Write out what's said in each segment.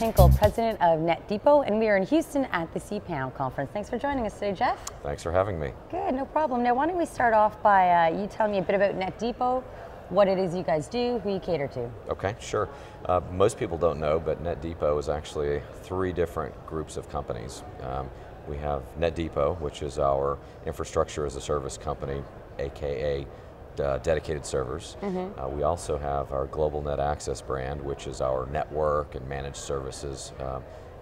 Hinkle, president of NetDepot, and we are in Houston at the cPanel conference. Thanks for joining us today, Jeff. Thanks for having me. Good, no problem. Now, why don't we start off by you telling me a bit about NetDepot, what it is you guys do, who you cater to. Okay, sure. Most people don't know, but NetDepot is actually 3 different groups of companies. We have NetDepot, which is our infrastructure as a service company, aka dedicated servers. We also have our Global Net Access brand, which is our network and managed services,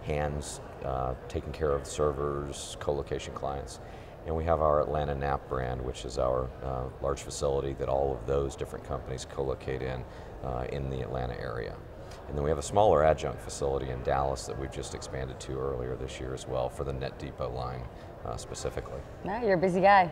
hands taking care of servers, co-location clients. And we have our AtlantaNap brand, which is our large facility that all of those different companies co-locate in the Atlanta area. And then we have a smaller adjunct facility in Dallas that we've just expanded to earlier this year as well for the NetDepot line specifically. No, you're a busy guy.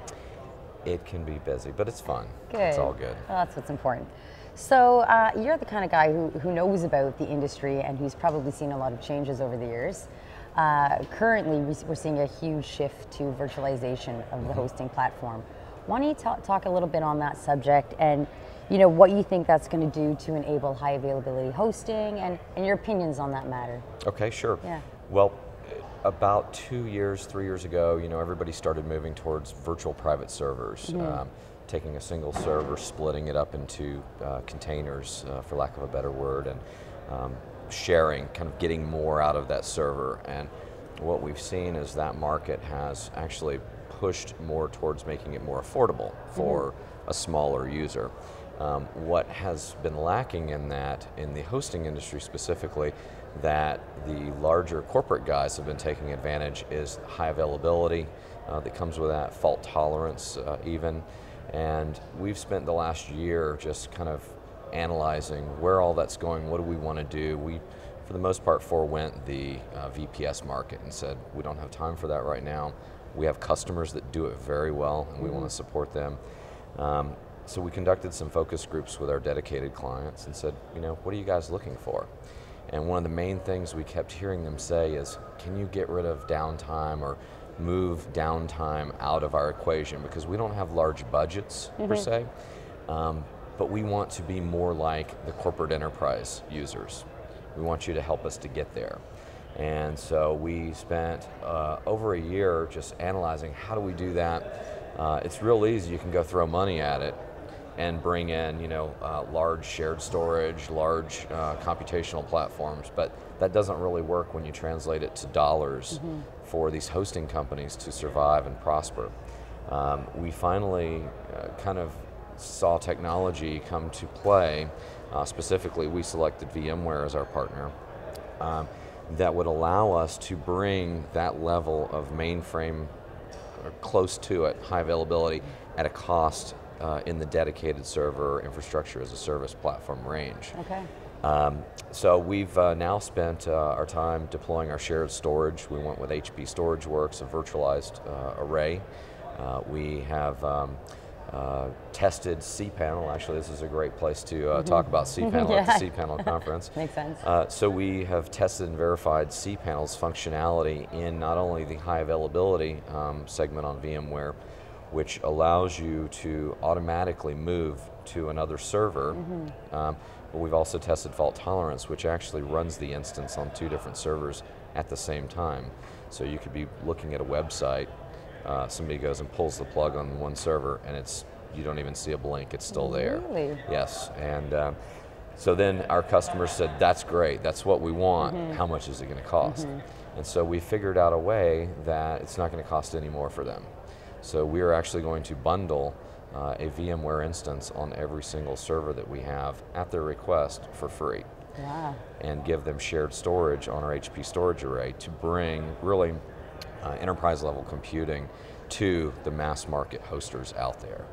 It can be busy, but it's fun. Good. It's all good. Well, that's what's important. So you're the kind of guy who knows about the industry and who's probably seen a lot of changes over the years. Currently, we're seeing a huge shift to virtualization of the hosting platform. Why don't you talk a little bit on that subject and what you think that's going to do to enable high availability hosting and your opinions on that matter? Okay, sure. Yeah. Well, about 2 years, 3 years ago, everybody started moving towards virtual private servers, taking a single server, splitting it up into containers, for lack of a better word, and sharing, kind of getting more out of that server. And what we've seen is that market has actually pushed more towards making it more affordable for a smaller user. What has been lacking in that, in the hosting industry specifically, that the larger corporate guys have been taking advantage is high availability that comes with that, fault tolerance even. And we've spent the last year just kind of analyzing where all that's going, what do we want to do. We, for the most part, forewent the VPS market and said, we don't have time for that right now. We have customers that do it very well and we want to support them. So we conducted some focus groups with our dedicated clients and said, what are you guys looking for? And one of the main things we kept hearing them say is, can you get rid of downtime or move downtime out of our equation? Because we don't have large budgets per se, but we want to be more like the corporate enterprise users. We want you to help us to get there. And so we spent over a year just analyzing how do we do that. It's real easy, you can go throw money at it and bring in large shared storage, large computational platforms, but that doesn't really work when you translate it to dollars for these hosting companies to survive and prosper. We finally kind of saw technology come to play. Specifically, we selected VMware as our partner that would allow us to bring that level of mainframe, or close to it, high availability at a cost in the dedicated server infrastructure as a service platform range. Okay. So we've now spent our time deploying our shared storage. We went with HP StorageWorks, a virtualized array. We have tested cPanel. Actually, this is a great place to talk about cPanel at the cPanel conference. Makes sense. So we have tested and verified cPanel's functionality in not only the high availability segment on VMware, which allows you to automatically move to another server, but we've also tested fault tolerance, which actually runs the instance on 2 different servers at the same time. So you could be looking at a website, somebody goes and pulls the plug on one server, and you don't even see a blink, it's still there. Really? Yes, and so then our customers said, that's great, that's what we want, how much is it going to cost? And so we figured out a way that it's not going to cost any more for them. So we are actually going to bundle a VMware instance on every single server that we have at their request for free. Wow. And give them shared storage on our HP storage array to bring really enterprise level computing to the mass market hosters out there.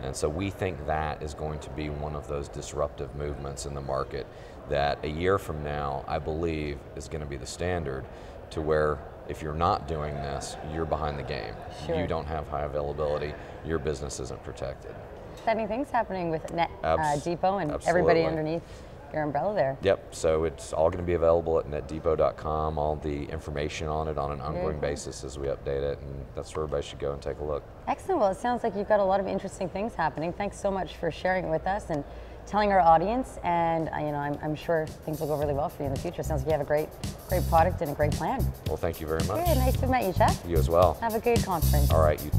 And so we think that is going to be one of those disruptive movements in the market that a year from now, I believe, is going to be the standard, to where if you're not doing this, you're behind the game. Sure. You don't have high availability, your business isn't protected. Exciting things happening with NetDepot and absolutely. Everybody underneath your umbrella there. Yep, so it's all going to be available at netdepot.com, all the information on it on an ongoing basis as we update it, and that's where everybody should go and take a look. Excellent. Well, it sounds like you've got a lot of interesting things happening. Thanks so much for sharing it with us and telling our audience, and I'm sure things will go really well for you in the future. Sounds like you have a great Great product and a great plan. Well, thank you very much. Good, nice to meet you, Jeff. You as well. Have a good conference. All right. You